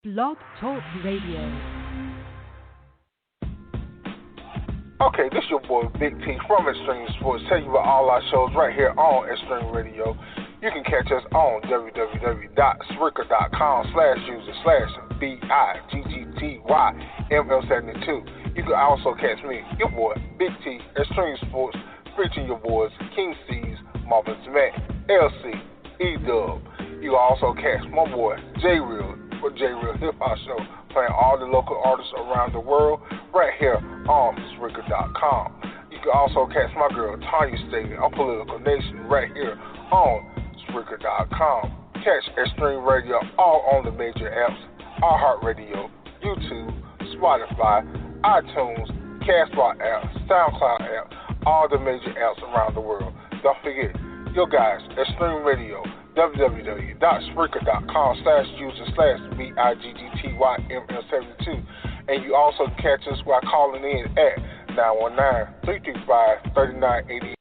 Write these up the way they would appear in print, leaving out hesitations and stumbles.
Blog Talk Radio. Okay, this your boy Big T from Extreme Sports. Tell you about all our shows right here on Extreme Radio. You can catch us on www.spreaker.com/user/BIGGTYML72. You can also catch me, your boy Big T, Extreme Sports, featuring your boys King Cees, Marvin's Matt, LC, E-Dub. You can also catch my boy J Real for J Real Hip Hop Show, playing all the local artists around the world right here on Spreaker.com. You can also catch my girl Tanya State on Political Nation right here on Spreaker.com. Catch Extreme Radio all on the major apps: iHeartRadio, YouTube, Spotify, iTunes, Castbox app, SoundCloud app, all the major apps around the world. Don't forget, your guys, Extreme Radio, www.spreaker.com/user/BIGGTYML72. And you also catch us by calling in at 919-335-3988.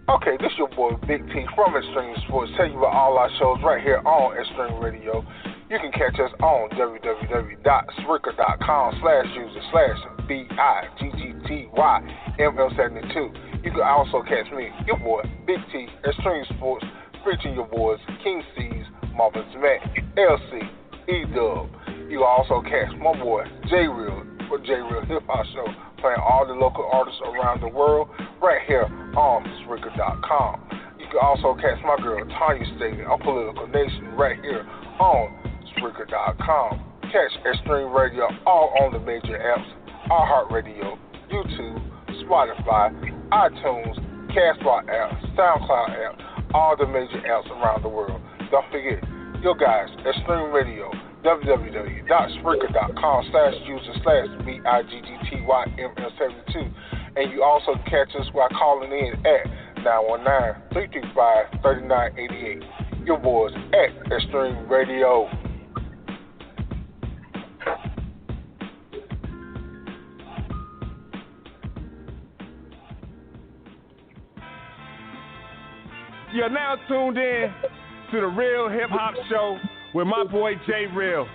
Okay, this your boy Big T from Extreme Sports. Tell you about all our shows right here on Extreme Radio. You can catch us on www.spreaker.com/user/BIGGTYML72. You can also catch me, your boy Big T, Extreme Sports, featuring your boys King Cees, Marvin's Matt, LC, E-Dub. You can also catch my boy J Real for J Real Hip Hop Show, playing all the local artists around the world right here on Spreaker.com. You can also catch my girl Tanya State on Political Nation right here on Spreaker.com. Catch Extreme Radio all on the major apps: iHeartRadio, YouTube, Spotify, iTunes, Castbox app, SoundCloud app, all the major apps around the world. Don't forget, your guys, Extreme Radio, www.spreaker.com/user/BIGGTYML72. And you also catch us by calling in at 919-335-3988. Your boys at Extreme Radio. You're now tuned in to the Real Hip Hop Show with my boy J Real.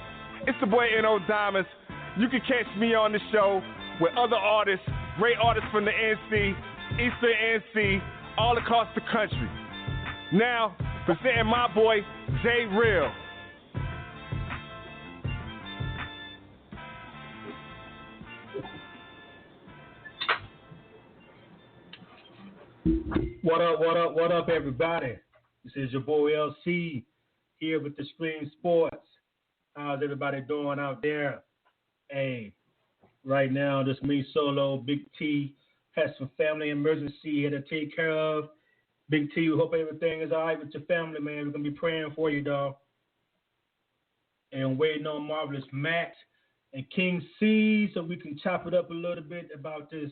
It's the boy N.O. Diamonds. You can catch me on the show with other artists, great artists from the NC, Eastern NC, all across the country. Now, presenting my boy J Real. What up, everybody? This is your boy LC here with the Extremesports. How's everybody doing out there? Hey, right now, this me solo, Big T, has some family emergency here to take care of. Big T, we hope everything is all right with your family, man. We're going to be praying for you, dog. And waiting on Marvelous Matt and King Cees so we can chop it up a little bit about this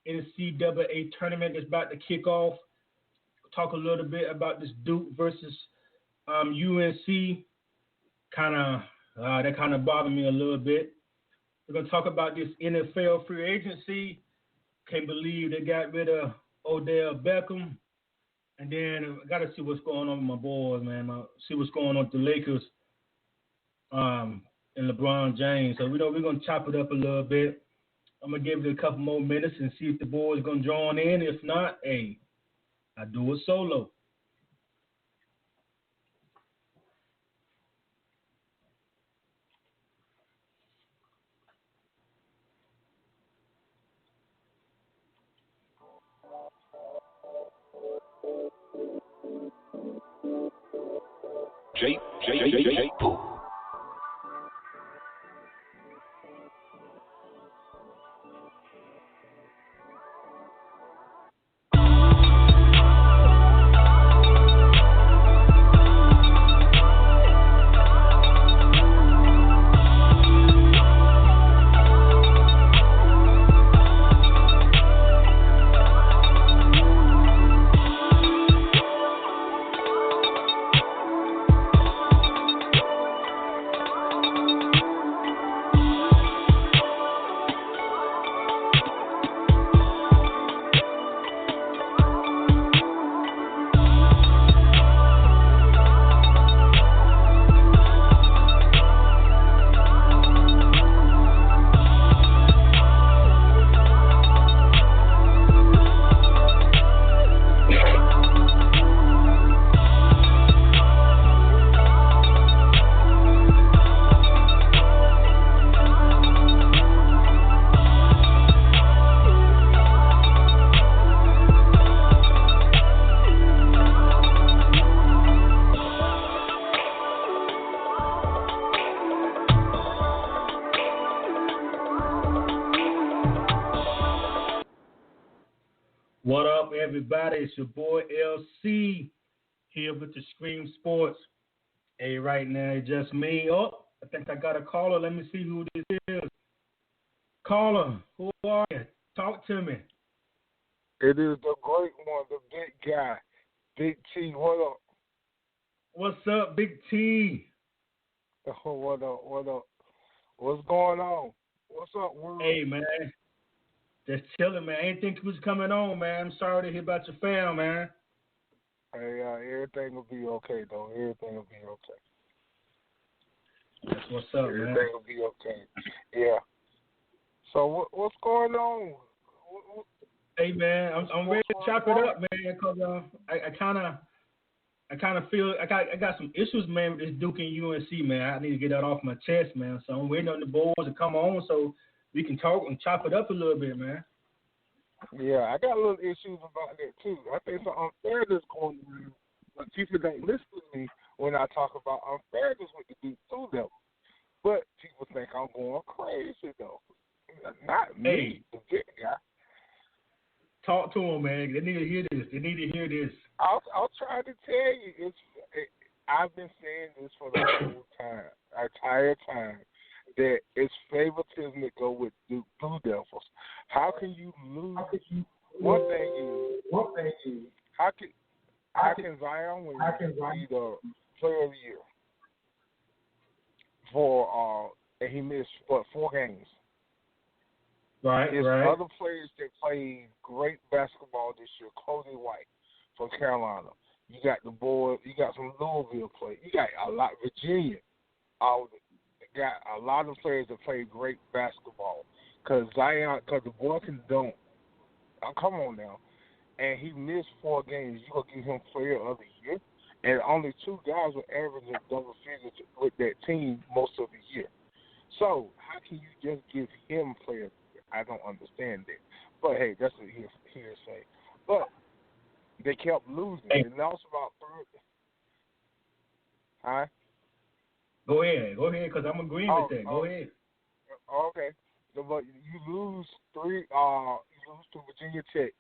NCAA tournament that's about to kick off. Talk a little bit about this Duke versus UNC. That kind of bothered me a little bit. We're going to talk about this NFL free agency. Can't believe they got rid of Odell Beckham. And then I got to see what's going on with my boys, man. See what's going on with the Lakers and LeBron James. So we're going to chop it up a little bit. I'm going to give it a couple more minutes and see if the boys are going to join in. If not, hey, I do it solo. J. Pooh. everybody? It's your boy LC here with the Extreme Sports. Hey, right now it's just me. Oh, I think I got a caller. Let me see who this is. Caller, who are you? Talk to me. It is the great one, the big guy, Big T. What up? What's up, Big T? Oh, what up? What up? What's going on? What's up, world? Hey, man. Just chilling, man. I didn't think you was coming on, man. I'm sorry to hear about your fam, man. Hey, everything will be okay, though. Everything will be okay. That's what's up, Everything man. will be okay. Yeah. So what's going on? Hey, man, I'm ready to chop it up, man, because I kind of feel I got some issues, man, with this Duke and UNC, man. I need to get that off my chest, man. So I'm waiting on the boys to come on so we can talk and chop it up a little bit, man. Yeah, I got a little issues about that too. I think some unfairness going on, but people don't listen to me when I talk about unfairness with the Duke Blue Devils. But people think I'm going crazy though. Not me, the big guy. Talk to them, man. They need to hear this. They need to hear this. I'll try to tell you. I've been saying this for the whole time, entire time, that it's favoritism to go with Duke Blue Devils. How can you lose? One thing is, how can Zion Williams be the player of the year for and he missed 4 games? There's other players that played great basketball this year. Cody White from Carolina. You got the boy. You got some Louisville players. You got a lot. Virginia. Got a lot of players that play great basketball. Because the boy can dunk. Come on now. And he missed 4 games. You gonna give him player of the year? And only 2 guys were averaging double figures with that team most of the year. So how can you just give him player of the year? I don't understand that. But hey, that's what hearsay. But they kept losing. They lost about 30. Huh? Go ahead, because I'm agreeing with that. Go ahead. Okay. But you lose 3. You lose to Virginia Tech.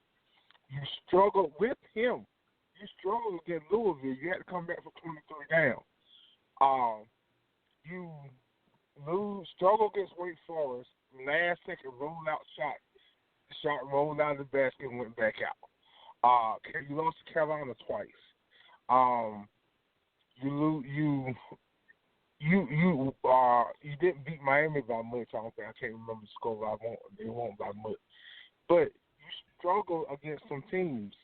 You struggle with him. You struggle against Louisville. You had to come back for 23 down. You struggle against Wake Forest. Last second roll out shot rolled out of the basket and went back out. You lost to Carolina twice. You didn't beat Miami by much. I can't remember the score. They won't by much. But you struggle against some teams.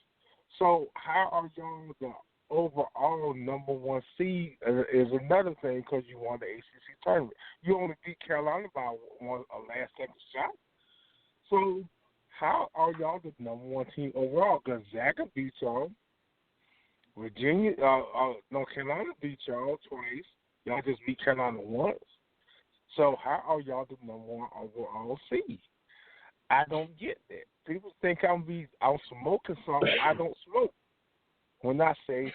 So how are y'all the overall number 1 seed? Is another thing because you won the ACC tournament. You only beat Carolina by a last second shot. So how are y'all the number 1 team overall? Gonzaga beat y'all. Virginia, Carolina beat y'all twice. Y'all just beat Carolina once. So how are y'all the number 1 overall seed? I don't get that. People think I'm smoking something. I don't smoke. When I say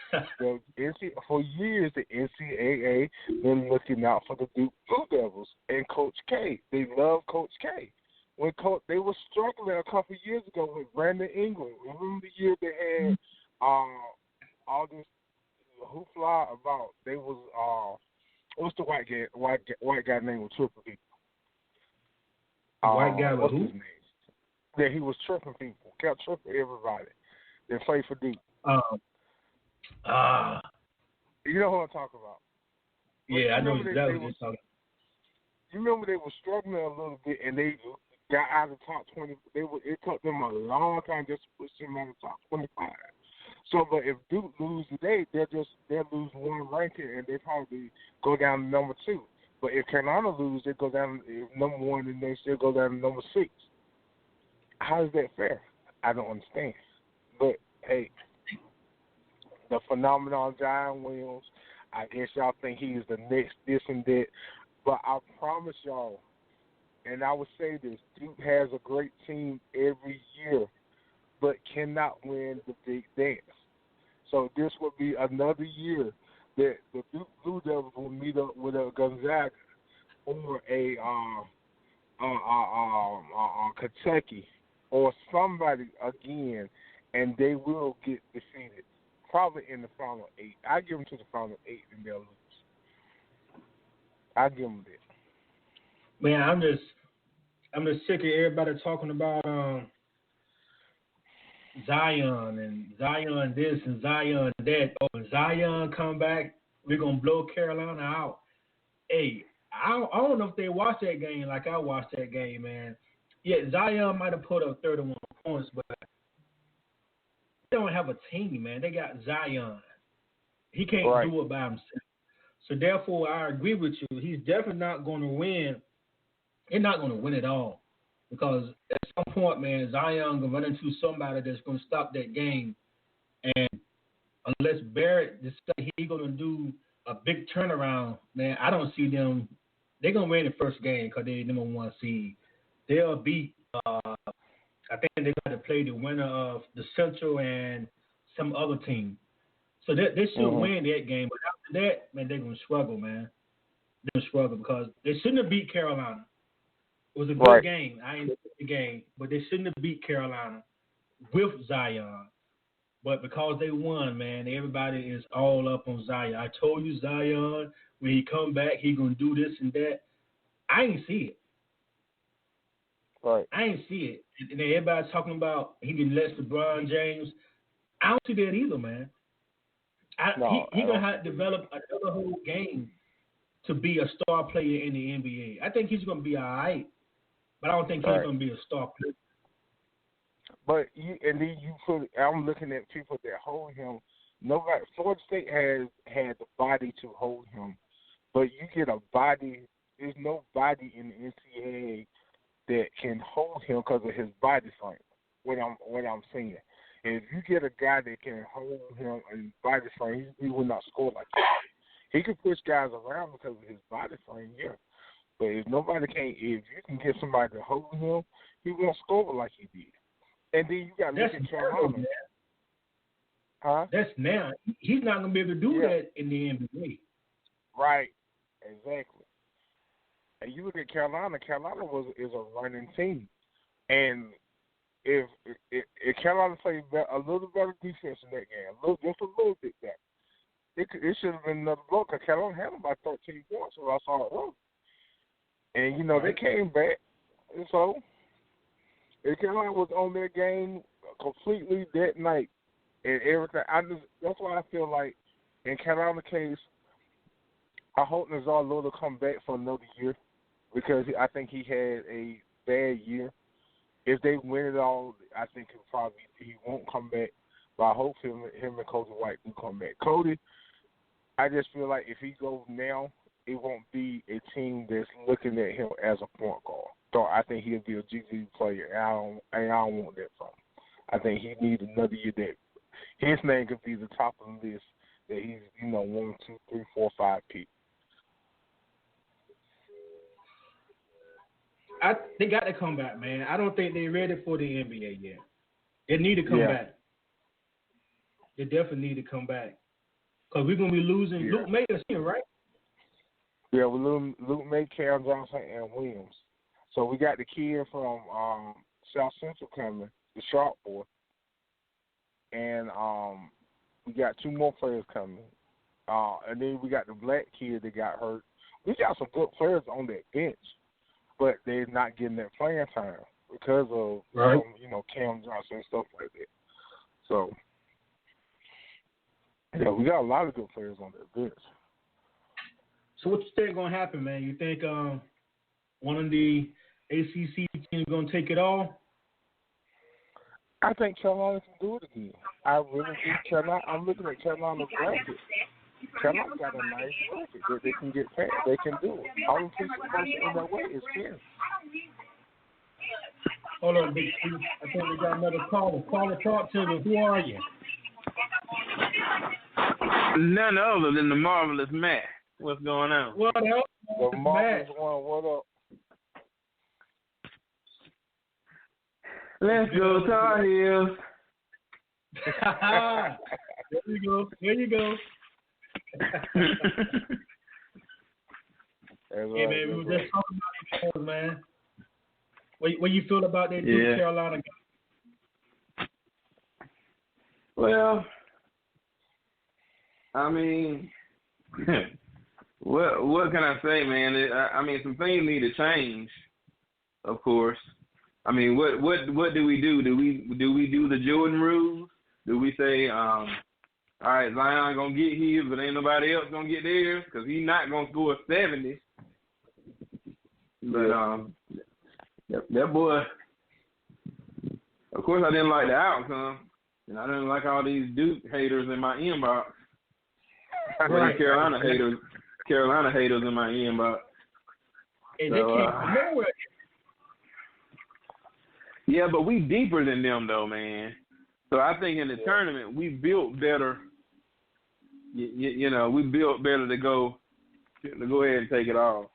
for years the NCAA been looking out for the Duke Blue Devils and Coach K. They love Coach K. When they were struggling a couple of years ago with Brandon Ingram. Remember the year they had all this hoopla about they was what's the white guy name with triple people? White guy with what's who? His name? Yeah, he was tripping people. Kept tripping everybody. They played for Duke. You know who I'm talking about? Yeah, I know exactly what you're talking about. You remember they were struggling a little bit, and they got out of the top 20. It took them a long time just to push them out of the top 25. So, but if Duke lose today, they'll lose 1 ranking, and they probably go down to number 2. But if Carolina lose, they go down number 1, and they still go down to number 6. How is that fair? I don't understand. But hey, the phenomenon Zion Williams, I guess y'all think he is the next this and that. But I promise y'all, and I would say this, Duke has a great team every year, but cannot win the big dance. So this would be another year that the Duke Blue Devils will meet up with a Gonzaga or a Kentucky or somebody again and they will get defeated, probably in the final 8. I give them to the final 8, and they'll lose. I give them that. Man, I'm just sick of everybody talking about Zion and Zion this and Zion that. Oh, when Zion come back, we're gonna blow Carolina out. Hey, I don't know if they watched that game like I watched that game, man. Yeah, Zion might have put up 31 points, but they don't have a team, man. They got Zion. He can't do it by himself. So therefore, I agree with you. He's definitely not going to win. They're not going to win it all because at some point, man, Zion going to run into somebody that's going to stop that game. And unless Barrett decides he's going to do a big turnaround, man, I don't see them. They're going to win the first game because they're number 1 seed. They'll beat, I think they got to play the winner of the Central and some other team. So they should win that game. But after that, man, they're going to struggle, man. They're going to struggle because they shouldn't have beat Carolina. It was a good game. I enjoyed the game. But they shouldn't have beat Carolina with Zion. But because they won, man, everybody is all up on Zion. I told you, Zion, when he come back, he going to do this and that. I ain't see it. Right. I ain't see it. And everybody's talking about he can let LeBron James. I don't see that either, man. He going to have to develop another whole game to be a star player in the NBA. I think he's going to be all right, but I don't think he's going to be a star player. But I'm looking at people that hold him. Nobody. Florida State has had the body to hold him, but you get a body. There's no body in the NCAA that can hold him because of his body frame. What I'm saying. If you get a guy that can hold him and body frame, he will not score like that. He can push guys around because of his body frame, yeah. But if you can get somebody to hold him, he won't score like he did. And then you got to look at Carolina. Huh? That's now. He's not going to be able to do that in the NBA. Right. Exactly. And you look at Carolina. Carolina is a running team, and if Carolina played a little better defense in that game, just a little bit better, it should have been another blow. Because Carolina had about 13 points, so I saw it wrong. And they came back, and so if Carolina was on their game completely that night and everything, that's why I feel like in Carolina's case, I hope Nazar Little come back for another year because I think he had a bad year. If they win it all, I think he won't come back. But I hope him and Cody White do come back. Cody, I just feel like if he goes now, it won't be a team that's looking at him as a point guard. So I think he'll be a GG player, and I don't want that from him. I think he needs another year that his name could be the top of the list, that he's 1, 2, 3, 4, 5 pick. They got to come back, man. I don't think they're ready for the NBA yet. They need to come back. They definitely need to come back. Because we're going to be losing Luke May this year, right? Yeah, we lose Luke May, Cam Johnson, and Williams. So we got the kid from South Central coming, the Sharp boy. And we got 2 more players coming. And then we got the black kid that got hurt. We got some good players on that bench, but they're not getting that playing time because of Cam Johnson and stuff like that. So we got a lot of good players on that bench. So what you think going to happen, man? You think one of the ACC teams going to take it all? I think Carolina can do it again. I really think Carolina. I'm looking at Carolina's bracket. Carolina got a nice bracket that they can get past. They can do it. All the teams in that way is Kansas. Hold on, Big T. I think we got another caller. Caller, talk to me. Who are you? None other than the marvelous Matt. What's going on? What up? The marvelous one. What up? Let's go, Tar Heels. There you go. There you go. Hey, man, we were just talking about the man. What you feel about that Duke Carolina game? Well, I mean, what can I say, man? I mean, some things need to change, of course. I mean, what do we do? Do we do the Jordan rules? Do we say, all right, Zion gonna get his, but ain't nobody else gonna get theirs because he's not gonna score 70? But that boy. Of course, I didn't like the outcome, and I didn't like all these Duke haters in my inbox. Right. Carolina haters in my inbox. And they came from nowhere. Yeah, but we deeper than them, though, man. So I think in the tournament we built better. You know, we built better to go ahead and take it off.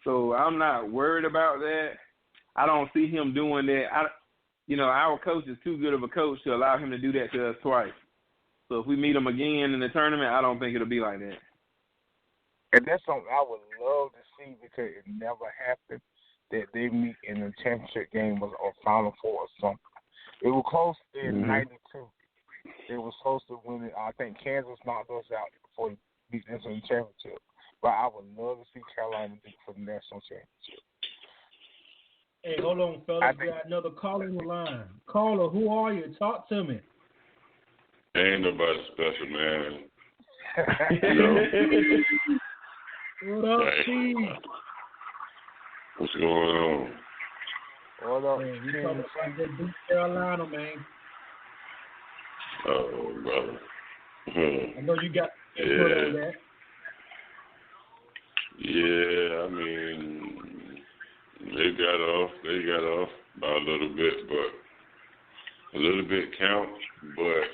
So I'm not worried about that. I don't see him doing that. Our coach is too good of a coach to allow him to do that to us twice. So if we meet him again in the tournament, I don't think it'll be like that. And that's something I would love to see because it never happened that they meet in the championship game or Final Four or something. It was close in '92. It was close to winning. I think Kansas knocked us out before they beat us in the championship. But I would love to see Carolina do for the national championship. Hey, hold on, fellas. We got another caller in the line. Caller, who are you? Talk to me. Ain't nobody special, man. What up, Cees? What's going on? What up, man? We talking about that Duke Carolina, man. Oh, brother. I know you got input on that. Yeah, I mean, they got off by a little bit, but a little bit counts. But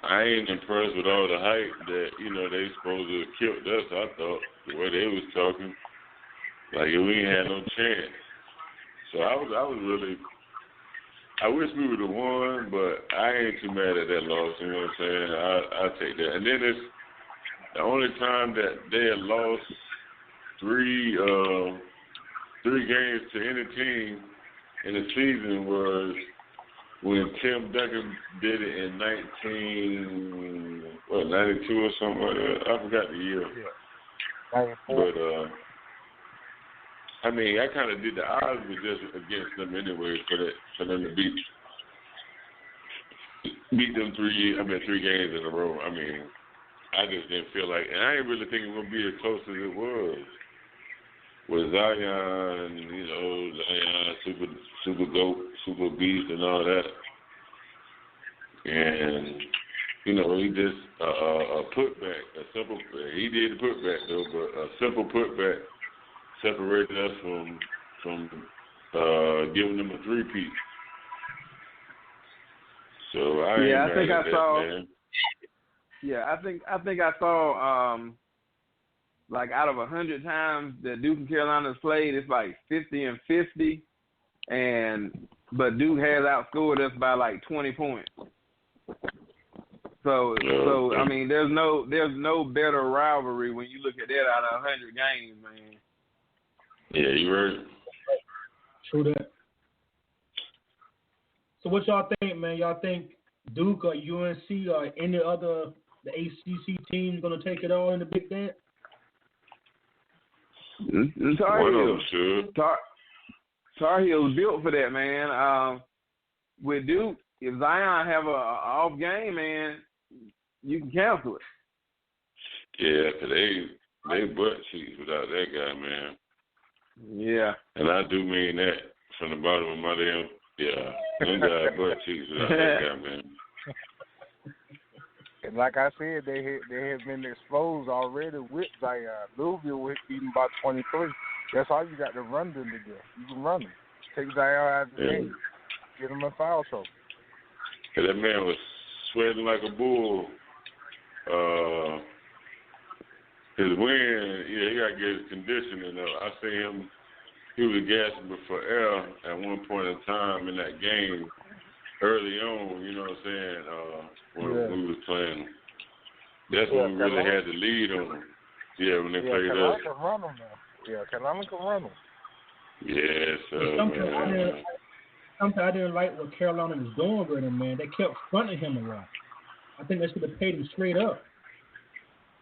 I ain't impressed with all the hype that, they supposed to have killed us, I thought, the way they was talking. Like, we ain't had no chance. So I was really, I wish we would have won, but I ain't too mad at that loss, you know what I'm saying? I take that. And then it's the only time that they had lost three games to any team in the season was when Tim Duncan did it in 92 or something like that. I forgot the year. Yeah. But I mean, I kind of did the odds were just against them anyway for them to beat them 3 games in a row. I mean, I just didn't feel like, and I didn't really think it was gonna be as close as it was. With Zion, Zion, super GOAT, super beast, and all that, and he just a putback, a simple. He did the putback though, but a simple putback separated us from giving them a three-peat. So I think I saw. Man. Yeah, I think I saw like out of 100 times that Duke and Carolina's played, it's like 50 and 50, but Duke has outscored us by like 20 points. So I mean, there's no better rivalry when you look at that out of 100 games, man. Yeah, you right. True that. So what y'all think, man? Y'all think Duke or UNC or any other the ACC team gonna take it all in the Big Dance? Tar Heels built for that, man. With Duke, if Zion have a off game, man, you can cancel it. Yeah, 'cause they butt cheeks without that guy, man. Yeah. And I do mean that from the bottom of my damn, them guys butt cheeks without that guy, man. And like I said, they have been exposed already with Zion. Louisville was beaten by 23. That's all you got to run them to do. You can run them. Take Zion out of the game. Get him a foul trouble. And that man was sweating like a bull. His wind, he got to get his conditioning up. I see him, he was gasping for air at one point in time in that game early on, you know what I'm saying, when we was playing. That's when we really had the lead on them. Yeah, when they played us. Carolina can run them now. Yeah, Carolina can run them. Yeah, so, man. something I didn't like what Carolina was doing with him, man. They kept fronting him a lot. I think they should have paid him straight up.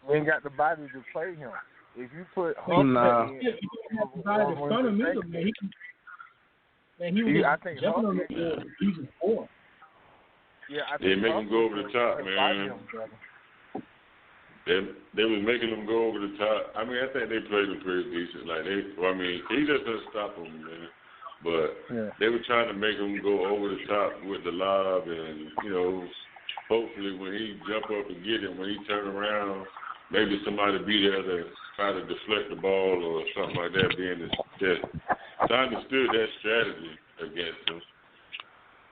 We ain't got the body to play him. If you put Nah. He didn't have the body to front him either, man. He was jumping on the board. He was poor. Yeah, I they think make him go over the top, man. They was making him go over the top. I mean, I think they played him pretty decent. Like he just doesn't stop him, man. But they were trying to make him go over the top with the lob, and hopefully when he jump up and get it, when he turn around, maybe somebody be there to try to deflect the ball or something like that. Being his test, so I understood that strategy against him,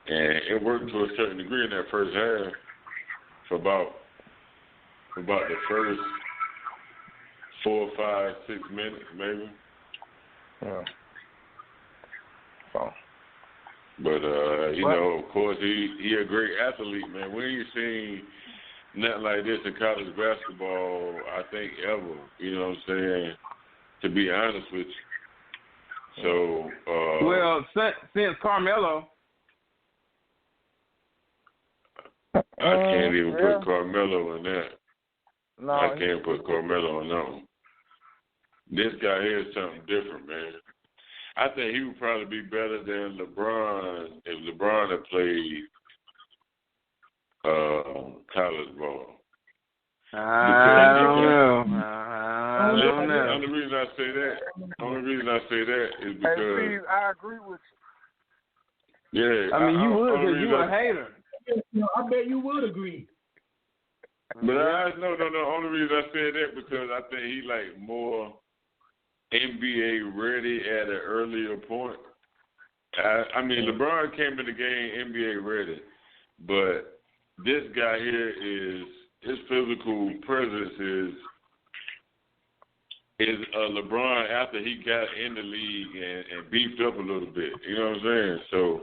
and it worked to a certain degree in that first half for about the first 4, 5, 6 minutes, maybe. Yeah. So. But of course, he a great athlete, man. We ain't seen nothing like this in college basketball, I think, ever. You know what I'm saying? To be honest with you. So. Well, since Carmelo. I can't even put Carmelo in that. No, I can't put Carmelo in that one. This guy here is something different, man. I think he would probably be better than LeBron if LeBron had played college ball. I don't know. The only reason I say that is because Steve, I agree with you. Yeah, I mean, you would because you a hater. I bet you would agree. But no. Only reason I said that because I think he like more NBA ready at an earlier point. I mean, LeBron came in the game NBA ready, but this guy here his physical presence is LeBron after he got in the league and beefed up a little bit. You know what I'm saying? So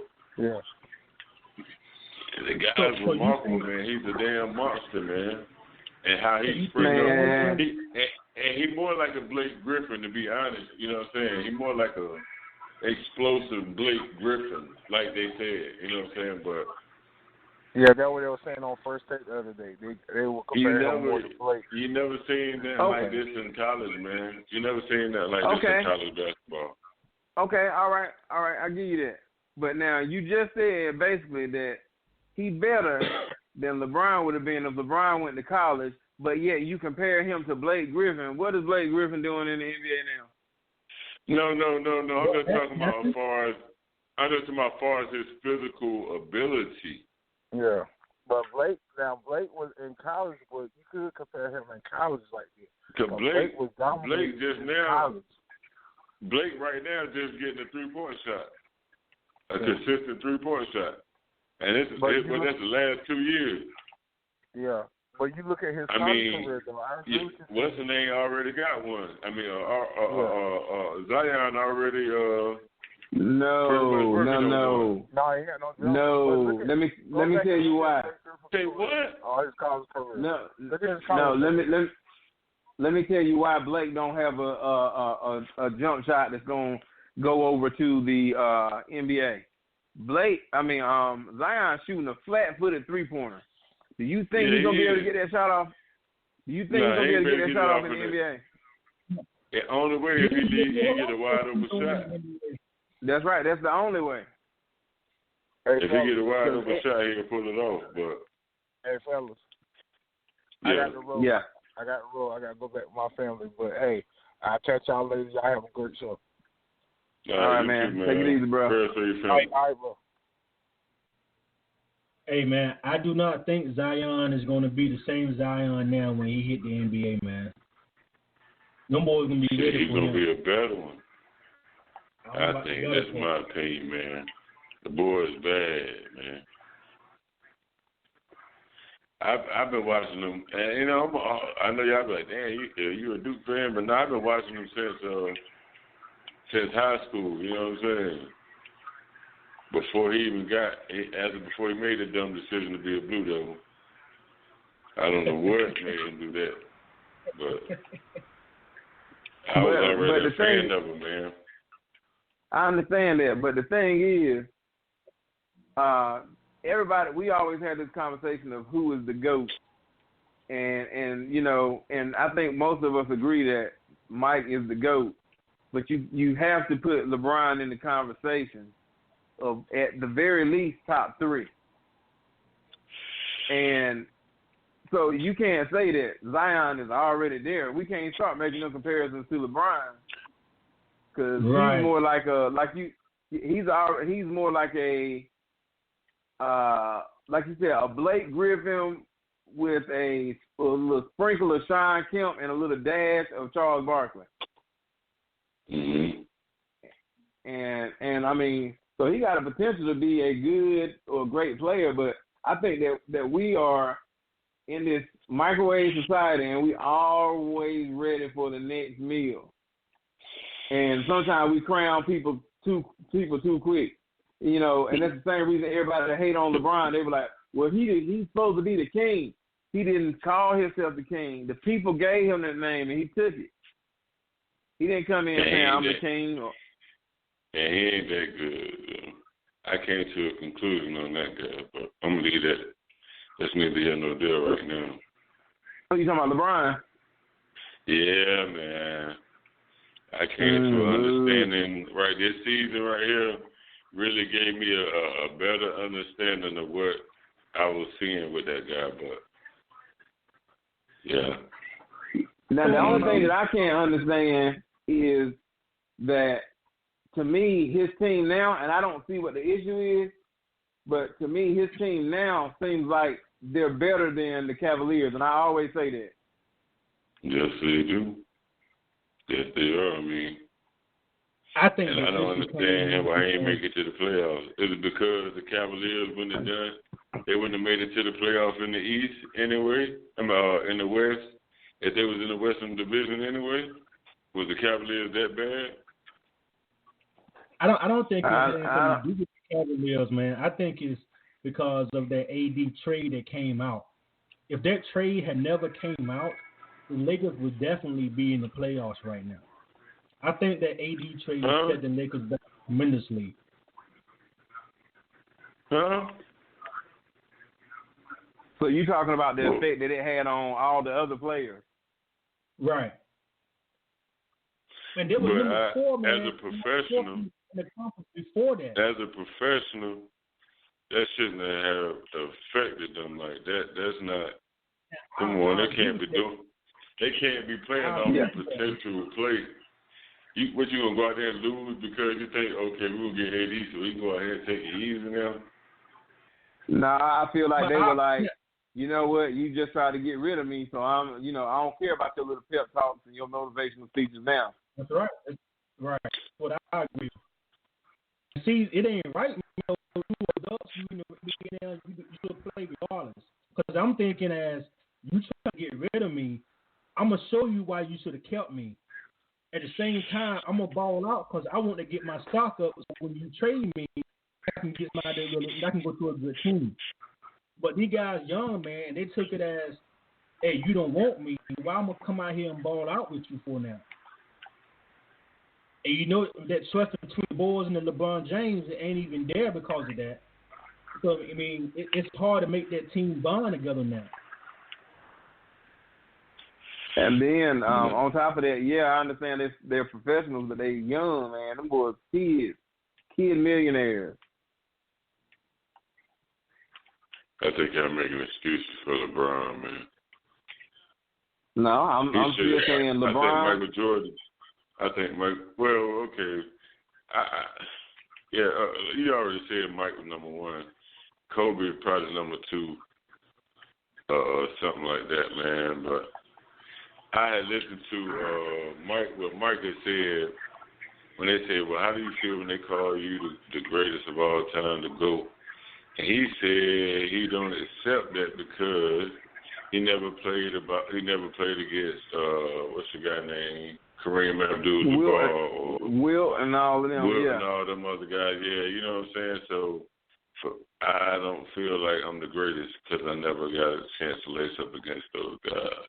the guy's remarkable, man. He's a damn monster, man. And how he springs up. He more like a Blake Griffin, to be honest. You know what I'm saying? He more like a explosive Blake Griffin, like they said. You know what I'm saying? But yeah, that's what they were saying on First Take the other day. They were comparing him more to Blake. You never seen that like this in college, man. You never seen that like this in college basketball. Okay, all right, I'll give you that. But now you just said basically that he better than LeBron would have been if LeBron went to college, but yet you compare him to Blake Griffin. What is Blake Griffin doing in the NBA now? No. I'm just talking about as far as his physical ability. Yeah. But Blake was in college, but you could compare him in college like this. Blake was dominating college. Blake right now is just getting a 3-point shot. A consistent 3-point shot. And that's the last 2 years. Yeah. But you look at his career, though. What's the name already got one? I mean, Zion already. No. No, he got no jump. No. Let me tell you why. Say what? Oh, his college career. No. Let me tell you why Blake don't have a jump shot that's gonna go over to the NBA. Zion shooting a flat-footed 3-pointer. Do you think he's gonna be able to get that shot off? Do you think he's gonna be able to get that shot off in the NBA? The only way if he get a wide open shot. That's right. That's the only way. If he get a wide open shot, he can pull it off. But hey, fellas, yeah. I got to roll. Yeah. I got to go back to my family. But hey, I'll catch y'all later. Y'all have a great show. All right, man. Take it easy, bro. All right, bro. Hey, man, I do not think Zion is going to be the same Zion now when he hit the NBA, man. No boy's going to be ready for him. He's going to be a better one. I think that's my opinion, man. The boy is bad, man. I've been watching him, and I know y'all be like, damn, you a Duke fan, but no, I've been watching him since high school. You know what I'm saying? Before he before he made the dumb decision to be a Blue Devil. I don't know what made him do that, but I was already a fan of him, man. I understand that, but the thing is, everybody, we always had this conversation of who is the GOAT. And you know, and I think most of us agree that Mike is the GOAT. But you have to put LeBron in the conversation of, at the very least, top 3. And so you can't say that Zion is already there. We can't start making no comparisons to LeBron because he's more like he's more like a like you said, a Blake Griffin with a little sprinkle of Sean Kemp and a little dash of Charles Barkley. Mm-hmm. And I mean, so he got a potential to be a good or great player, but I think that we are in this microwave society and we always ready for the next meal. And sometimes we crown people too quick, you know, and that's the same reason everybody that hate on LeBron, they were like, well, he's supposed to be the king. He didn't call himself the king. The people gave him that name and he took it. He didn't come in saying, I'm the king. And he ain't that good. I came to a conclusion on that guy, but I'm going to leave that. That's neither here nor there right now. Oh, you talking about LeBron? Yeah, man. I came to an understanding right this season right here really gave me a better understanding of what I was seeing with that guy, but yeah. Now, the only thing that I can't understand is that, to me, his team now, and I don't see what the issue is, but to me, his team now seems like they're better than the Cavaliers, and I always say that. Yes, they do. Yes, they are. I mean, I think, and I don't understand why he ain't make it to the playoffs. Is it because the Cavaliers wouldn't have done? They wouldn't have made it to the playoffs in the East anyway. In the West, if they was in the Western Division anyway. Was the Cavaliers that bad? I don't think it had anything to do with the Cavaliers, man. I think it's because of that AD trade that came out. If that trade had never came out, the Lakers would definitely be in the playoffs right now. I think that AD trade set the Lakers back tremendously. So you talking about the effect that it had on all the other players? Right. And there was number 4, man. As a professional, in the conference before that. As a professional, that shouldn't have affected them like that. That's not. Come on, they can't be doing. They can't be playing off the potential play. What you gonna go out there and lose because you think, okay, we'll get AD, so we can go ahead and take it easy now? Nah, I feel like they were like, you know what, you just tried to get rid of me, so I don't care about your little pep talks and your motivational speeches now. That's right. That's right. What I agree with. See, it ain't right. You know, you adults, you should play regardless. Because I'm thinking, as you try to get rid of me, I'm gonna show you why you should have kept me. At the same time, I'm gonna ball out because I want to get my stock up. So when you trade me, I can go to a good team. But these guys, young man, they took it as, hey, you don't want me. Why I'm gonna come out here and ball out with you for now? And you know that trust between the boys and the LeBron James ain't even there because of that. So I mean, it's hard to make that team bond together now. And then on top of that, yeah, I understand they're professionals, but they young, man. Them boys kid millionaires. I think y'all making excuses for LeBron, man. No, I'm still saying LeBron. I think Michael Jordan. Well, okay. You already said Mike was number 1. Kobe probably number 2, something like that, man. But I had listened to what Mike had said when they said, well, how do you feel when they call you the greatest of all time, the GOAT? And he said he don't accept that because he never played against what's the guy named Kareem Abdul-Jabbar, Will and all of them, Will and all them other guys, yeah, you know what I'm saying? So I don't feel like I'm the greatest because I never got a chance to lace up against those guys.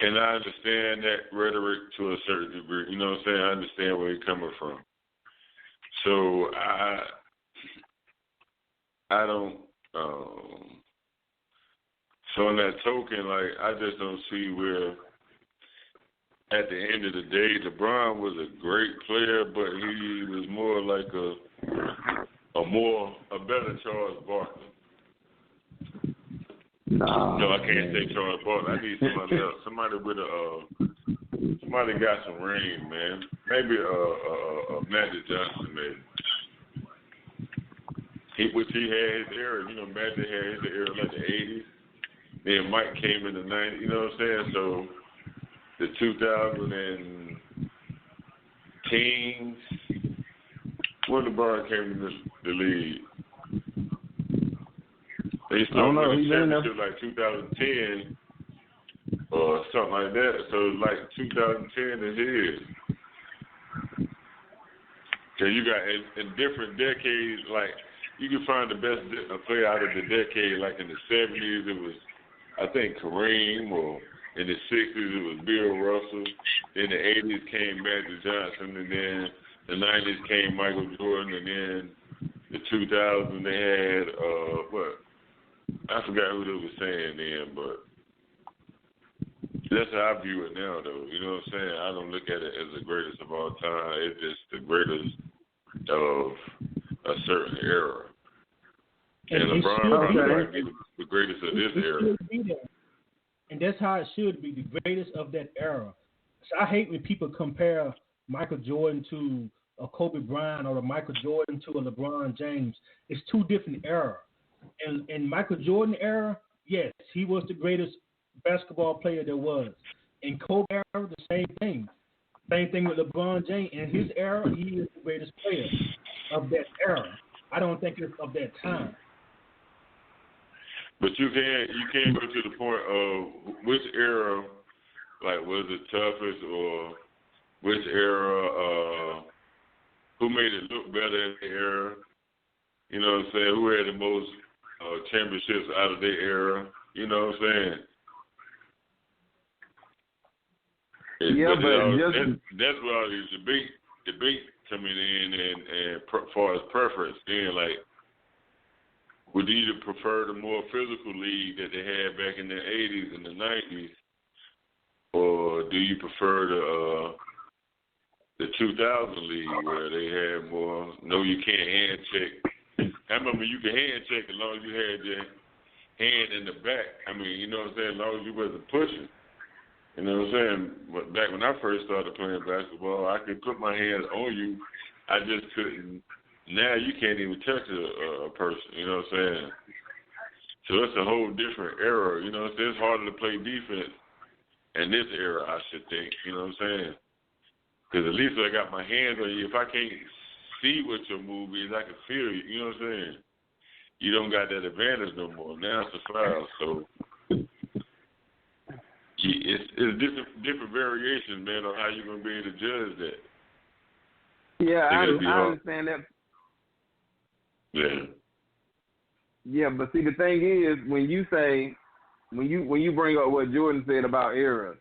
And I understand that rhetoric to a certain degree. You know what I'm saying? I understand where you're coming from. So I don't. So in that token, like I just don't see where. At the end of the day, LeBron was a great player, but he was more like a better Charles Barkley. No, I can't say Charles Barkley. I need somebody else. Somebody with somebody got some ring, man. Maybe a Magic Johnson, maybe. Which he had his era. You know, Magic had his era like the 80s. Then Mike came in the 90s. You know what I'm saying? So the 2010s, when LeBron came in the league. They started winning championship like 2010 or something like that. So like 2010 is his. So you got in different decades, like you can find the best player out of the decade. Like in the 70s, it was I think Kareem, or in the 60s it was Bill Russell. In the 80s came Magic Johnson, and then the 90s came Michael Jordan, and then the 2000s they had I forgot who they were saying then, but that's how I view it now, though. You know what I'm saying? I don't look at it as the greatest of all time. It's just the greatest of a certain era. And LeBron probably might be the greatest of this era. And that's how it should be, the greatest of that era. So I hate when people compare Michael Jordan to a Kobe Bryant or a Michael Jordan to a LeBron James. It's two different eras. And in Michael Jordan era, yes, he was the greatest basketball player there was. In Kobe era, the same thing. Same thing with LeBron James. In his era, he is the greatest player of that era. I don't think it's of that time. But you can't go to the point of which era, like, was the toughest, or which era, who made it look better in the era. You know what I'm saying? Who had the most championships out of their era. You know what I'm saying? Yeah, that's where all these debate coming in, and far as preference, being like, would you either prefer the more physical league that they had back in the 80s and the 90s, or do you prefer the 2000 league where they had more? No, you can't hand check. I remember you could hand check as long as you had your hand in the back. I mean, you know what I'm saying? As long as you wasn't pushing. You know what I'm saying? But back when I first started playing basketball, I could put my hands on you. I just couldn't. Now you can't even touch a person. You know what I'm saying? So it's a whole different era. You know what I'm saying? It's harder to play defense in this era, I should think. You know what I'm saying? Because at least I got my hands on you. If I can't see what your move is, I can feel you. You know what I'm saying? You don't got that advantage no more. Now it's a foul. So it's different variations, man, on how you're going to be able to judge that. Yeah, I understand that. Yeah. Yeah, but see, the thing is, when you bring up what Jordan said about eras,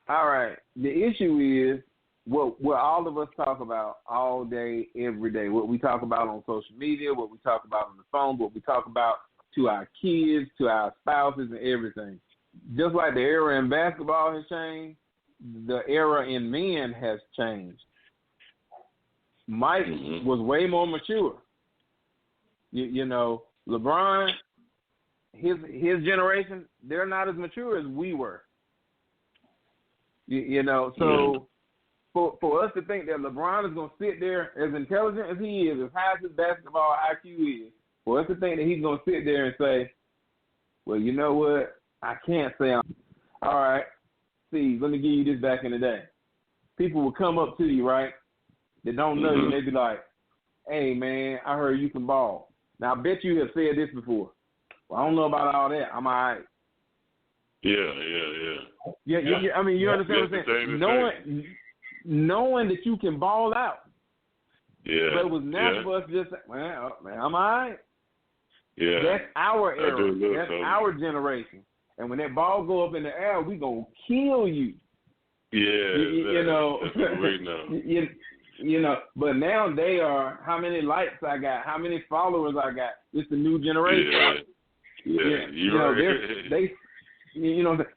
all right, the issue is what all of us talk about all day, every day, what we talk about on social media, what we talk about on the phone, what we talk about to our kids, to our spouses, and everything. Just like the era in basketball has changed, the era in men has changed. Mike was way more mature. You know, LeBron, his generation, they're not as mature as we were. You know, so for us to think that LeBron is going to sit there as intelligent as he is, as high as his basketball IQ is, for us to think that he's going to sit there and say, well, you know what, I can't say all right, see, let me give you this back in the day. People will come up to you, right? They don't know you. They be like, hey, man, I heard you can ball. Now, I bet you have said this before. Well, I don't know about all that. I'm all right. Yeah. I mean, you understand what I'm saying? Knowing that you can ball out. Yeah. But it was natural for us to just say, man, I'm all right. Yeah. That's our era. That's our generation. And when that ball go up in the air, we going to kill you. Yeah. You know. That's what we know. but now they are how many likes I got, how many followers I got. It's the new generation.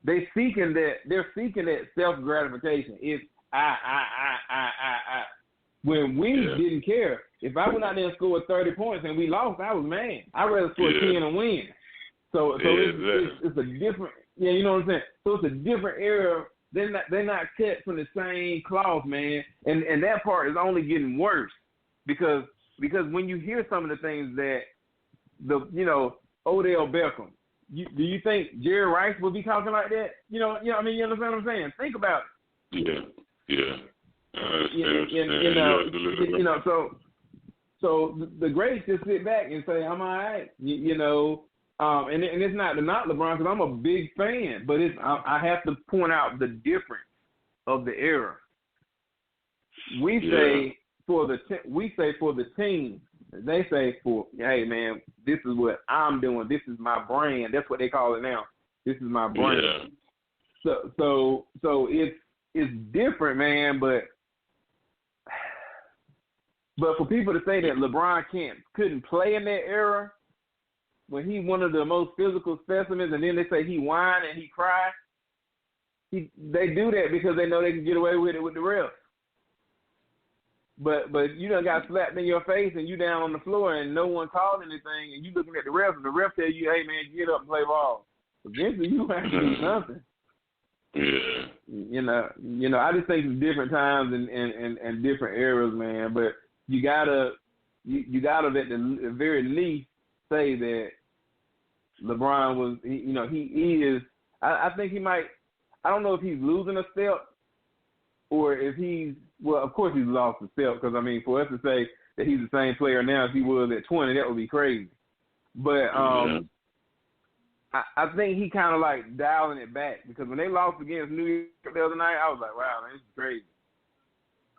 They're seeking that self gratification. It's I. When we didn't care. If I went out there and scored 30 points and we lost, I was mad. I'd rather score 10 and win. So it's a different, you know what I'm saying? So it's a different era. They're not cut from the same cloth, man. And that part is only getting worse because when you hear some of the things that Odell Beckham, do you think Jerry Rice would be talking like that? You understand what I'm saying? Think about it. Yeah. So the greats just sit back and say, I'm all right, and it's not LeBron because I'm a big fan, but I have to point out the difference of the era. We say for the team, they say hey man, this is what I'm doing. This is my brand. That's what they call it now. This is my brand. Yeah. So it's different, man, but for people to say that LeBron couldn't play in that era when he's one of the most physical specimens, and then they say he whined and he cried, they do that because they know they can get away with it with the refs. But you done got slapped in your face and you down on the floor and no one called anything and you looking at the refs and the ref tell you, hey man, get up and play ball. Eventually you have to do something. Yeah. I just think it's different times and different eras, man. But you gotta at the very least say that LeBron was, he is. I think he might. I don't know if he's losing a step or if he's. Well, of course he's lost a step because for us to say that he's the same player now as he was at 20, that would be crazy. But I think he kind of like dialing it back because when they lost against New York the other night, I was like, wow, man, this is crazy.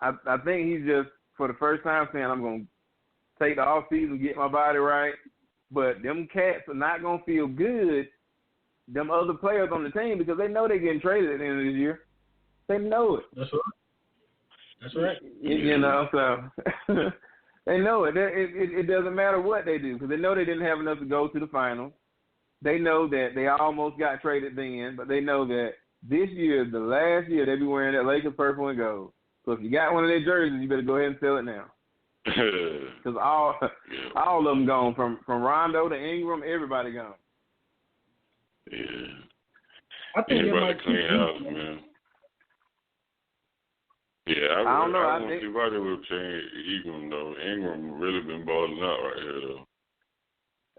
I think he's just, for the first time, saying I'm going to take the offseason, get my body right, but them cats are not going to feel good, them other players on the team, because they know they're getting traded at the end of this year. They know it. That's right. So they know it. It doesn't matter what they do because they know they didn't have enough to go to the finals. They know that they almost got traded then, but they know that this year is the last year they be wearing that Lakers purple and gold. So if you got one of their jerseys, you better go ahead and sell it now. Because all of them gone, from Rondo to Ingram, everybody gone. Yeah. I think they might clean house, man. Yeah, I don't know. I think see why they would change Ingram though. Ingram really been balling out right here though.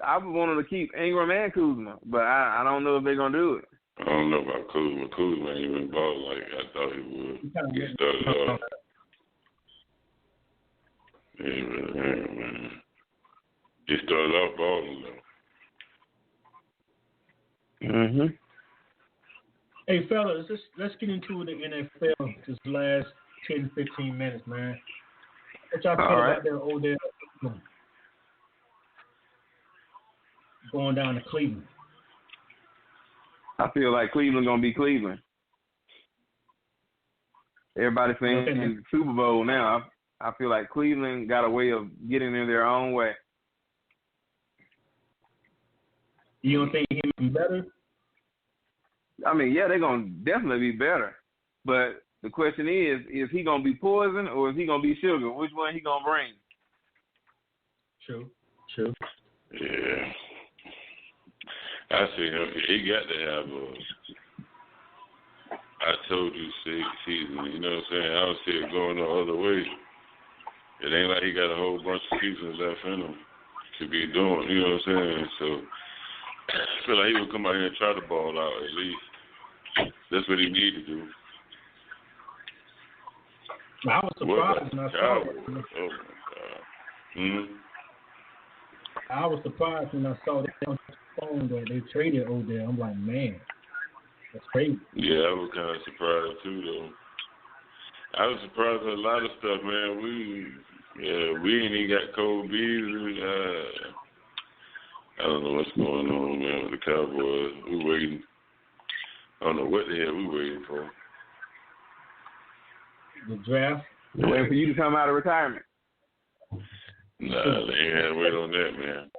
I would want them to keep Ingram and Kuzma, but I don't know if they're gonna do it. I don't know about Kuzma. Kuzma ain't even balling like I thought he would. He started off. Yeah, man. He started off balling though. Mhm. Hey fellas, let's get into the NFL this last 10-15 minutes, man. What y'all feel about their Odell going down to Cleveland? I feel like Cleveland gonna be Cleveland. Everybody saying in the Super Bowl now. I feel like Cleveland got a way of getting in their own way. You don't think he'll be better? They're gonna definitely be better. But the question is he gonna be poison or is he gonna be sugar? Which one he gonna bring? True. Yeah. I see him. He got to have I told you season. You know what I'm saying? I don't see it going no other way. It ain't like he got a whole bunch of seasons left in him to be doing. You know what I'm saying? So I feel like he would come out here and try the ball out at least. That's what he need to do. I was surprised when I saw it. Oh my God. I was surprised when I saw that on the phone that they traded Odell. I'm like, man, that's crazy. Yeah, I was kind of surprised too, though. I was surprised at a lot of stuff, man. We ain't even got Cole Beasley. I don't know what's going on, man, with the Cowboys. We waiting. I don't know what the hell we waiting for. The draft. Waiting for you to come out of retirement. Nah, they ain't had to wait on that, man.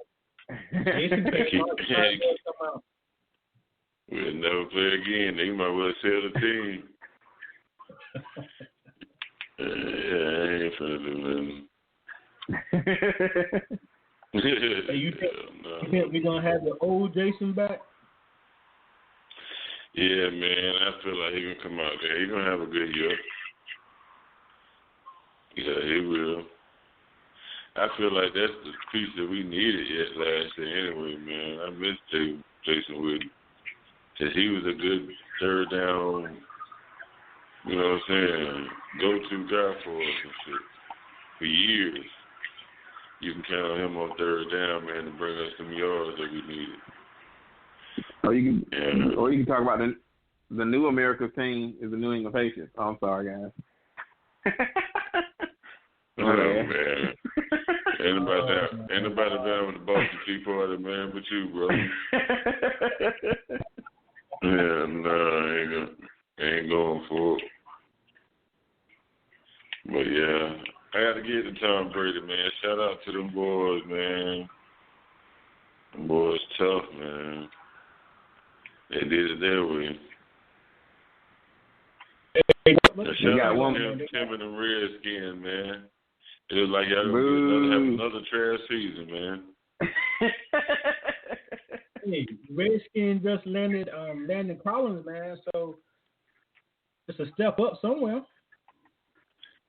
We'll never play again. They might well sell the team. I ain't finna do nothing. Hey, you think we're going to have the old Jason back? Yeah, man. I feel like he going to come out there. He going to have a good year. Yeah, he will. I feel like that's the piece that we needed last year anyway, man. I miss Jason Witten. Because he was a good third down, you know what I'm saying, go-to guy for us and shit. For years. You can count on him on third down, man, to bring us some yards that we needed. Or you can talk about the new America's team is the New England Patriots. Oh, I'm sorry, guys. Oh, man. Ain't nobody down with the Boston Tea Party, man, but you, bro. Yeah, no, ain't going for it. But, yeah, I got to give it to Tom Brady, man. Shout out to them boys, man. Them boys tough, man. They did it their way. Shout out to Tim and the Redskins, man. It was like y'all gonna have another trash season, man. Hey, Redskins just landed Landon Collins, man. So it's a step up somewhere.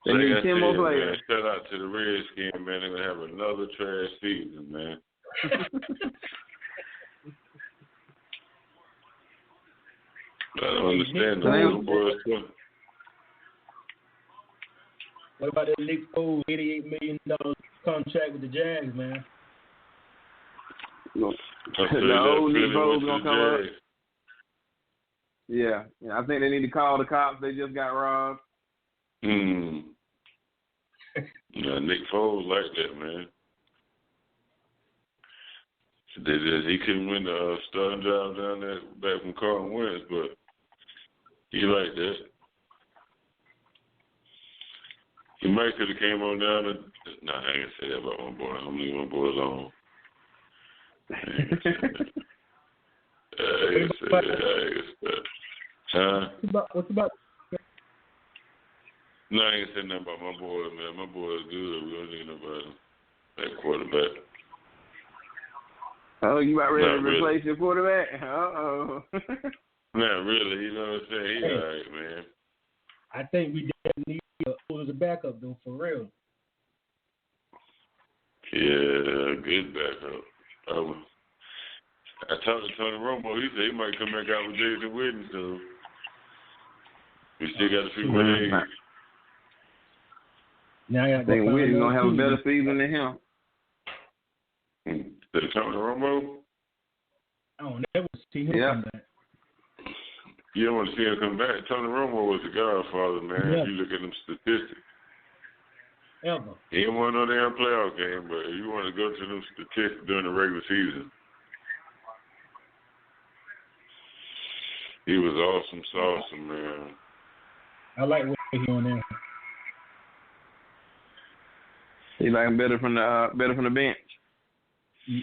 They need 10 more players. Man, shout out to the Redskins, man. They're gonna have another trash season, man. I don't understand the little boys. What about that Nick Foles $88 million contract with the Jags, man? The old Nick Foles gonna come up. Yeah, I think they need to call the cops. They just got robbed. Yeah, Nick Foles like that, man. He couldn't win the starting job down there back from Carlton Wentz, but he like that. He might could have came on down to. Nah, I ain't gonna say that about my boy. I'm gonna leave my boy alone. I ain't gonna say that. Huh? What's about? No, I ain't gonna say nothing about my boy, man. My boy is good. We don't need nobody that quarterback. Oh, you about ready to replace really. your quarterback? Uh-oh. Not really. You know what I'm saying? He's all right, man. I think we definitely need as a backup, though, for real. Yeah, good backup. I talked to Tony Romo. He said he might come back out with Jason Witten, so we still got a few days. Now I think Witten's going to have a better season than him. Did Tony Romo? I don't never see him come back. You don't want to see him come back. Tony Romo was the godfather, man. Yeah. If you look at them statistics. Ever. He didn't want no damn playoff game, but if you want to go to them statistics during the regular season, he was awesome, man. I like what he's on there. He like him better from the bench.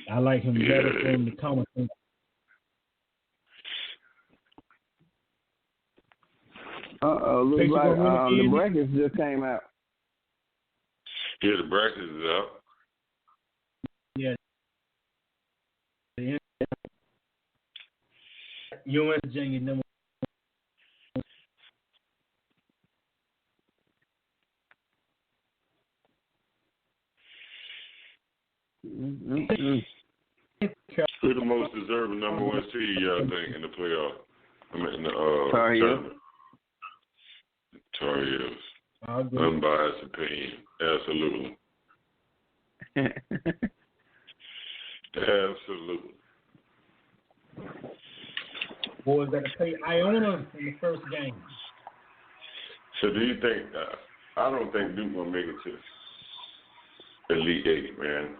I like him better from the comments. Looks like the brackets just came out. Yeah, the brackets is out. Yeah. U.S. Virginia number. Who's the most deserving number one seed, y'all think, in the playoff? I mean, in the Tar Heels. tournament. Tar Heels. Unbiased opinion. Absolutely. Absolutely. Boys that play Iona in the first game. So do you think, I don't think Duke will make it to Elite Eight, man.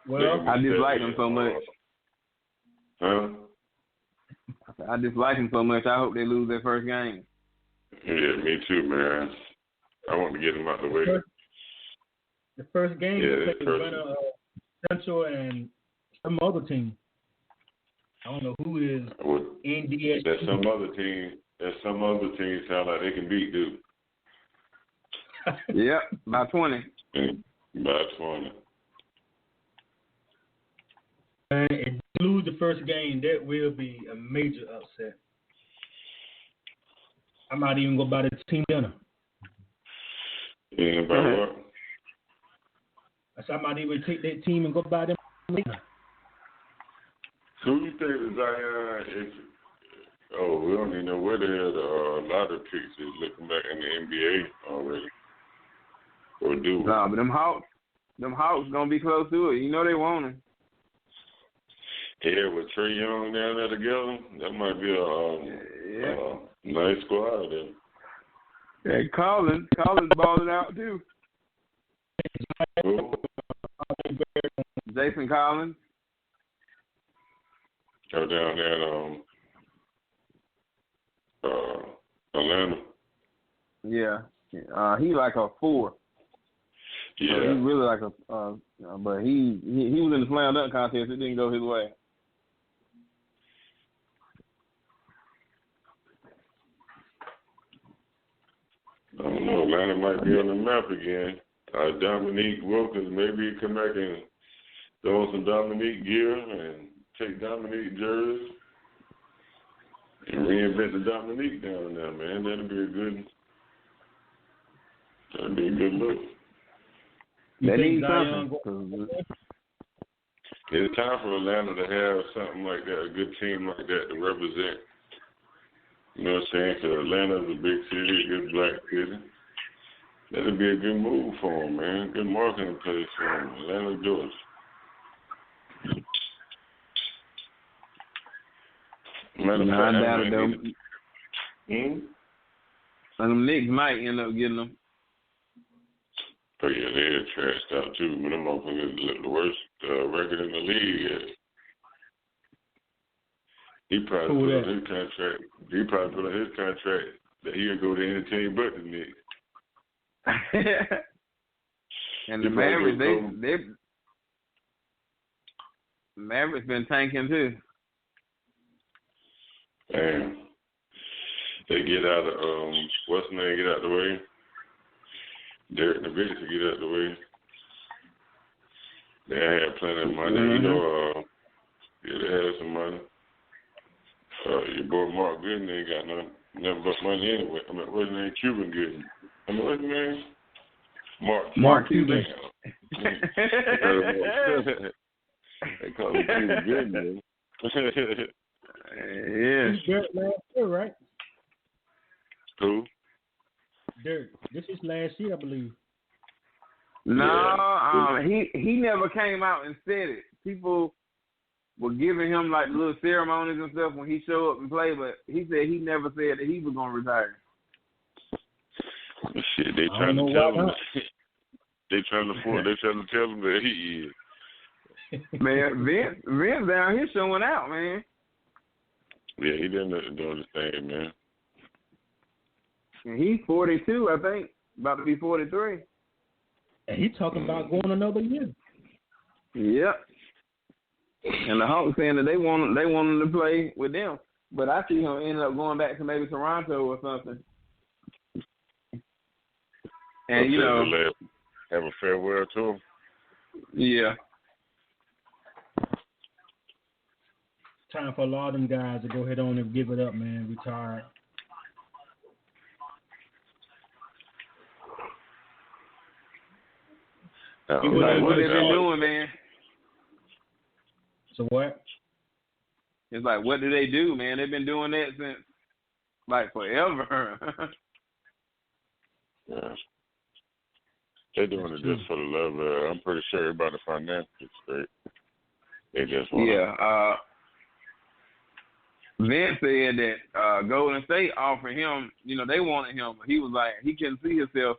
Well, I dislike them so much. Huh? I dislike him so much. I hope they lose their first game. Yeah, me too, man. I want to get him out the way. The first game, yeah, they played Atlanta Central and some other team. I don't know who is NDS. There's some other team sound like they can beat Duke. Yep, by 20. By 20. And if you lose the first game, that will be a major upset. I might even go by the team dinner. Yeah, by what? I said I might even take that team and go by them. Who do you think is Zion? We don't even know where the hell the lottery picks is looking back in the NBA already. Or do we? Nah, but them Hawks gonna be close to it. You know they want him. Yeah, with Trae Young down there together, that might be a nice squad there. Yeah, Collins balled it out too. Who? Jason Collins. Go down there in Atlanta. Yeah, he like a 4. Yeah, so he's really like a. But he was in the slam dunk contest. It didn't go his way. I don't know. Atlanta might be on the map again. Dominique Wilkins, maybe he come back and throw some Dominique gear and take Dominique jerseys and reinvent the Dominique down there, man. That'd be a good look. They need something. It's time for Atlanta to have something like that, a good team like that to represent. You know what I'm saying? Because Atlanta's a big city, a good black city. That'd be a good move for them, man. Good marketing place for them. Atlanta, Georgia. I doubt it, though. And them Knicks might end up getting them. Oh, yeah, they're trashed out, too. But them motherfuckers the worst record in the league yet. He probably put on his contract. That he'll go to any team but the Knicks. And the Mavericks, Mavericks been tanking too. Damn. They get out of what's the name? Get out the way. Derek Nowitzki get out the way. They had plenty of money, you know. They had some money. Your boy Mark Gooden ain't got nothing but money anyway. I mean, what's his name? Cuban Gooden. I mean, what's his name? Mark Cuban. They call him Cuban Gooden, man. Yeah. He's Dirk last year, right? Who? Dirk. This is last year, I believe. No, he never came out and said it. People were giving him like little ceremonies and stuff when he showed up and played, but he said he never said that he was gonna retire. Shit, they trying to tell him. They trying to tell him that he is. Man, Vince down here showing out, man. Yeah, he didn't do his thing, man. And he's 42, I think, about to be 43. And he talking about going another year. Yep. And the Hawks saying that they want him to play with them, but I see him ending up going back to maybe Toronto or something. And you know, have a farewell to him. Yeah. Time for a lot of them guys to go ahead on and give it up, man. Retire. What they've been doing, man. So what? It's like, what do they do, man? They've been doing that since, like, forever. Yeah. They're doing it just for the love of it. I'm pretty sure everybody financially straight. They just want Vince said that Golden State offered him, you know, they wanted him, but he was like, he couldn't see himself,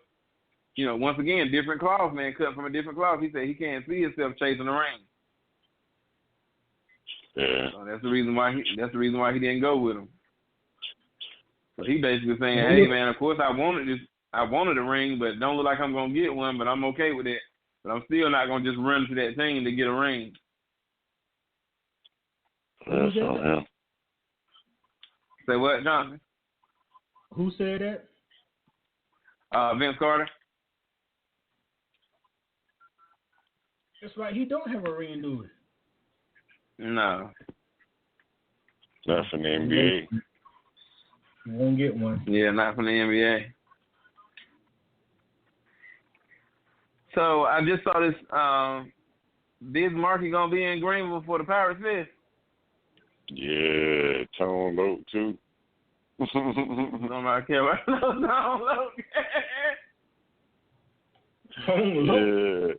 you know, once again, different cloth, man, cut from a different cloth. He said he can't see himself chasing the ring. Yeah. So that's the reason why he didn't go with him. So he basically saying, hey man, of course I wanted a ring, but don't look like I'm gonna get one, but I'm okay with it. But I'm still not gonna just run to that team to get a ring. That's on him. Say what, Johnson? Who said that? Vince Carter. That's right. He don't have a ring, do he? No. Not from the NBA. He won't get one. Yeah, not from the NBA. So I just saw this. Biz Markie gonna be in Greenville for the Pirates Fest. Yeah, Tone Loc too. Nobody care about Tone Loc. Tone Loc.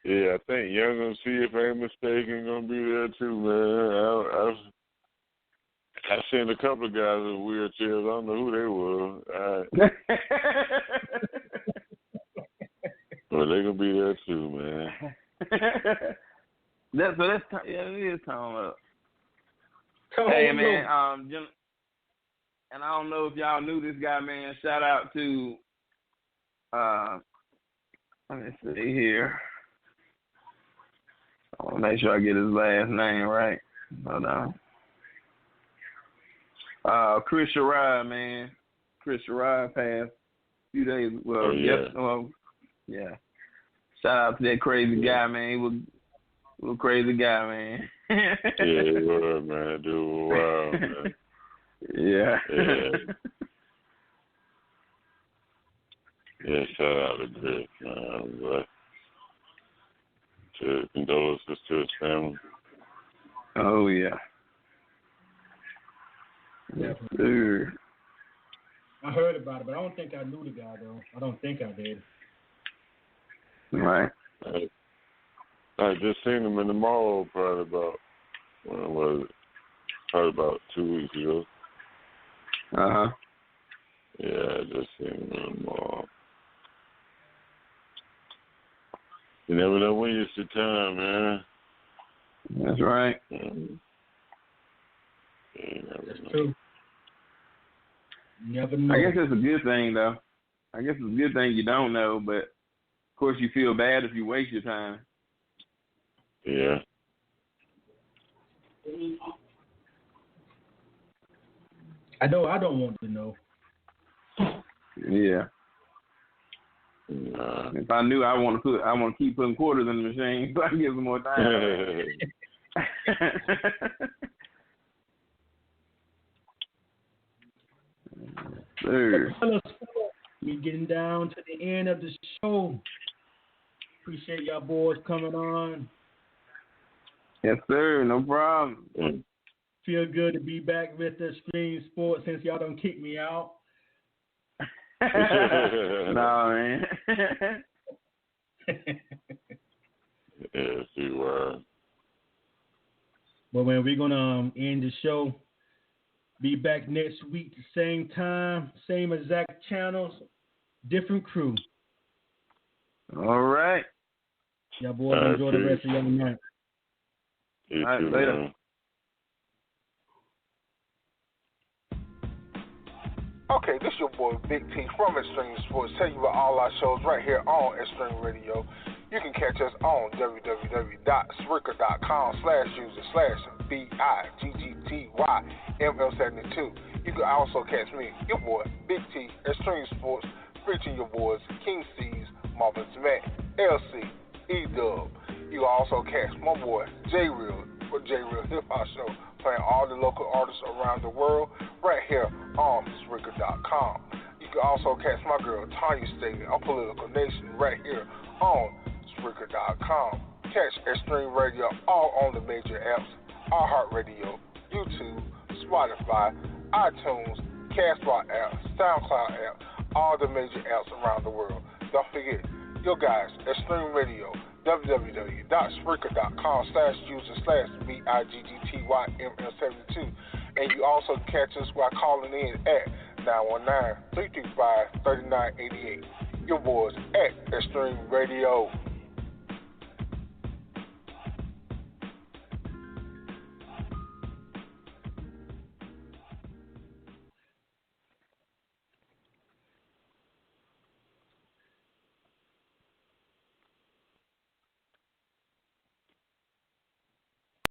Yeah, I think Young MC, if I ain't mistaken, gonna be there too, man. I've seen a couple of guys in wheelchairs. I don't know who they were. But they gonna be there too, man. It is Tone Loc. Hey man, and I don't know if y'all knew this guy, man. Shout out to let me see here. I want to make sure I get his last name right. Hold on. Chris Sherrod, man. Chris Sherrod passed a few days. Well, yeah. Shout out to that crazy guy, man. He was a little crazy guy, man. Yeah, he was, man. Dude, wow, man. Yeah. Yeah, shout out to Chris, man. But to condolences to his family. Oh, yeah. Yes, sir. I heard about it, but I don't think I knew the guy, though. I don't think I did. Right. I just seen him in the mall probably about, when was it? Probably about 2 weeks ago. Uh-huh. Yeah, I just seen him in the mall. You never know when it's your time, man. That's right. That's true. You never know. I guess it's a good thing, though. I guess it's a good thing you don't know, but of course you feel bad if you waste your time. Yeah. I know I don't want to know. Yeah. If I knew, I want to keep putting quarters in the machine so I can get some more time. Sir. We're getting down to the end of the show. Appreciate y'all boys coming on. Yes, sir. No problem. Feel good to be back with the Extreme Sports since y'all done kicked me out. No, man. Yes, you were. But when we're gonna end the show, be back next week, same time, same exact channels, different crew. All right. Y'all boys enjoy the rest of your night. You All right, too, later. man. Okay, this your boy Big T from Extreme Sports. Tell you about all our shows right here on Extreme Radio. You can catch us on www.spreaker.com/user/BIGGTYML72. You can also catch me, your boy Big T, Extreme Sports, featuring your boys King Cees, Marvin Smack, LC, E-Dub. You can also catch my boy J Real for J Real Hip Hop Show, playing all the local artists around the world right here on Spreaker.com. You can also catch my girl Tanya Staley on Political Nation right here on Spreaker.com. Catch Extreme Radio all on the major apps: iHeartRadio, YouTube, Spotify, iTunes, Castbox app, SoundCloud app, all the major apps around the world. Don't forget, your guys, Extreme Radio, www.spreaker.com/user/BIGGTYML72. And you also can catch us by calling in at 919-335-3988. Your boys at Extreme Radio.